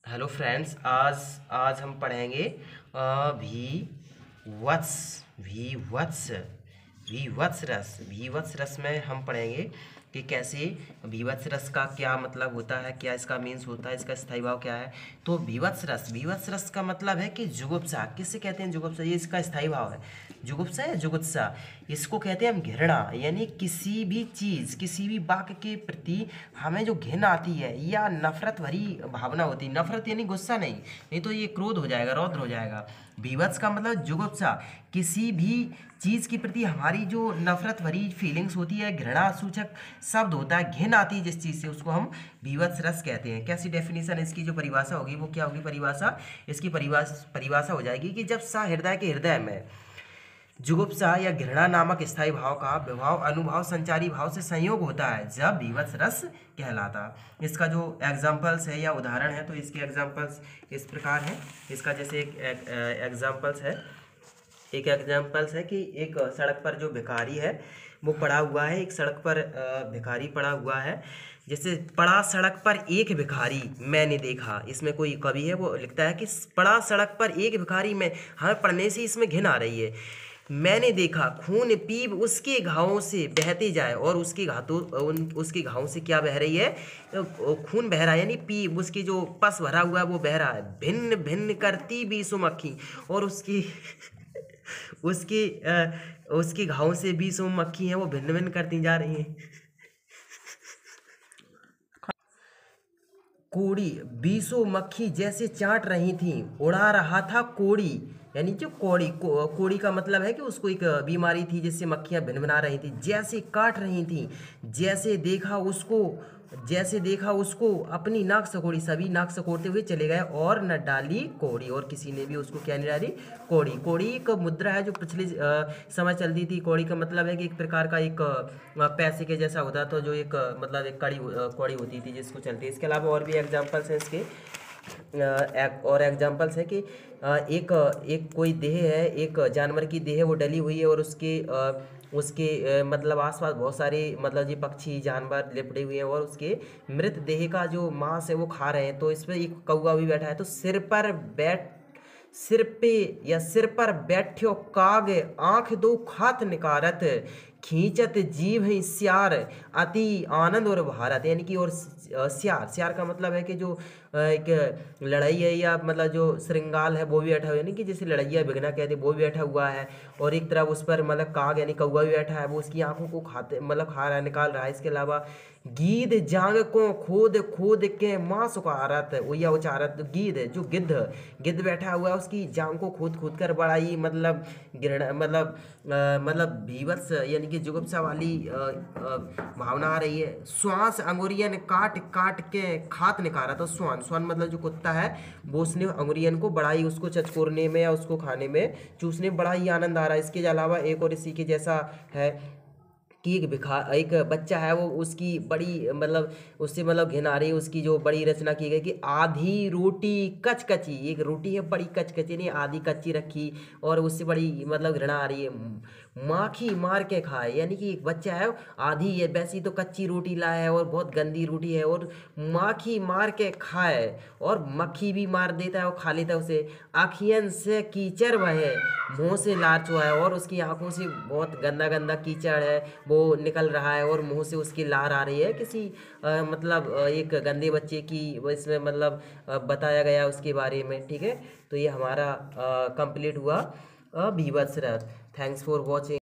Hello friends, आज आज हम पढ़ेंगे भी वत्स भी वत्स भीवत्स रस। भीवत्स रस में हम पढ़ेंगे कि कैसे भीवत्स रस का क्या मतलब होता है, क्या इसका मीन्स होता है, इसका स्थायी भाव क्या है। तो भीवत्स रस का मतलब है कि जुगुप्सा। किससे कहते हैं जुगुप्सा? ये इसका स्थायी भाव है। जुगुप्सा या जुगुत्सा, इसको कहते हैं हम घृणा। यानी किसी भी चीज़, किसी भी वाक्य के प्रति हमें जो घिन आती है या नफरत भरी भावना होती है। नफरत यानी गुस्सा नहीं, नहीं तो ये क्रोध हो जाएगा, रौद्र हो जाएगा। बीभत्स का मतलब जुगुप्सा, किसी भी चीज़ के प्रति हमारी जो नफरत भरी फीलिंग्स होती है, घृणा सूचक शब्द होता है, घिन आती है जिस चीज़ से, उसको हम बीभत्स रस कहते हैं। कैसी डेफिनेशन, इसकी जो परिभाषा होगी वो क्या होगी? परिभाषा, इसकी परिभाषा हो जाएगी कि जब सहृदय के हृदय में जुगुप्सा या घृणा नामक स्थायी भाव का विभाव अनुभाव संचारी भाव से संयोग होता है, जब बीभत्स रस कहलाता। इसका जो एग्जाम्पल्स है या उदाहरण है, तो इसके एग्जाम्पल्स इस प्रकार हैं। इसका जैसे एक एग्जाम्पल्स है कि एक सड़क पर जो भिखारी है वो पड़ा हुआ है। एक सड़क पर भिखारी पड़ा हुआ है। जैसे पड़ा सड़क पर एक भिखारी मैंने देखा, इसमें कोई कवि है वो लिखता है कि पड़ा सड़क पर एक भिखारी, में हमें पढ़ने से इसमें घिन आ रही है। मैंने देखा खून पीब उसके घावों से बहते जाए, और उसके उसके घावों से क्या बह रही है? तो खून बह रहा है, यानी पीब, उसकी जो पस भरा हुआ है वो बह रहा है। भिन्न भिन्न करती भी सुमक्खी, और उसकी उसकी उसके घावों से भी मक्खी हैं, वो भिन्न भिन्न करती जा रही हैं। कोड़ी, बीसों मक्खी जैसे चाट रही थी, उड़ा रहा था कोड़ी। यानी जो कोड़ी का मतलब है कि उसको एक बीमारी थी जिससे मक्खियां भिनभिना रही थी। जैसे काट रही थी, जैसे देखा उसको अपनी नाक सकोड़ी। सभी नाक सकोड़ते हुए चले गए और न डाली कोड़ी, और किसी ने भी उसको क्या नहीं डाली? कोड़ी। कोड़ी एक मुद्रा है जो पिछले समय चलती थी। कोड़ी का मतलब है कि एक प्रकार का एक पैसे के जैसा होता था, जो एक मतलब एक कड़ी होती थी जिसको चलती है। इसके अलावा और भी एग्जाम्पल्स हैं इसके। और एग्जाम्पल्स है कि एक एक कोई देह है, एक जानवर की देह है, वो डली हुई है, और उसके मतलब आसपास बहुत सारे मतलब ये पक्षी जानवर लिपटे हुए हैं, और उसके मृत देह का जो मांस है वो खा रहे हैं। तो इसमें एक कौवा भी बैठा है। तो सिर पर बैठ्यो काग, आंख दो खात निकारत, खींचत जीव है स्यार, अति आनंद और भारत। यानी कि और स्यार का मतलब है कि जो एक लड़ाई है, या मतलब जो श्रृंगाल है वो भी बैठा हुआ है, यानी कि जैसे लड़ैया बिगना कहते हैं, वो भी बैठा हुआ है। और एक तरफ उस पर मतलब काग यानी कौवा भी बैठा है, वो उसकी आंखों को खा रहा है, निकाल रहा है। इसके अलावा गीद जांग को खोद खोद के मां सुकारत, या उचारत। गिद्ध बैठा हुआ है, उसकी जांग को खोद खोद कर बड़ा ही मतलब मतलब भीभत्स यानी कि जुगुप्सा वाली भावना आ रही है। श्वास अंगुरियन काट काट के खात निकाला। तो स्वान मतलब जो कुत्ता है, वो उसने अंगुरियन को बड़ा ही, उसको चचकोरने में या उसको खाने में, चूसने में बड़ा ही आनंद आ रहा है। इसके अलावा एक और इसी के जैसा है कि एक बच्चा है, वो उसकी बड़ी मतलब उससे मतलब घिन आ रही है। उसकी जो बड़ी रचना की गई कि आधी रोटी कचकची, एक रोटी है बड़ी कचकची, नहीं आधी कच्ची रखी, और उससे बड़ी मतलब घृणा आ रही है। माखी मार के खाए, यानी कि एक बच्चा है, आधी है वैसी तो कच्ची रोटी लाया है और बहुत गंदी रोटी है, और माखी मार के खाए, और मक्खी भी मार देता है और खा लेता है उसे। आखियन से कीचड़ बहे, मुंह से लार चुहा है, और उसकी आंखों से बहुत गंदा गंदा कीचड़ है वो निकल रहा है, और मुंह से उसकी लार आ रही है। किसी मतलब एक गंदे बच्चे की इसमें मतलब बताया गया उसके बारे में। ठीक है, तो ये हमारा कंप्लीट हुआ भीभत्स रस। Thanks for watching.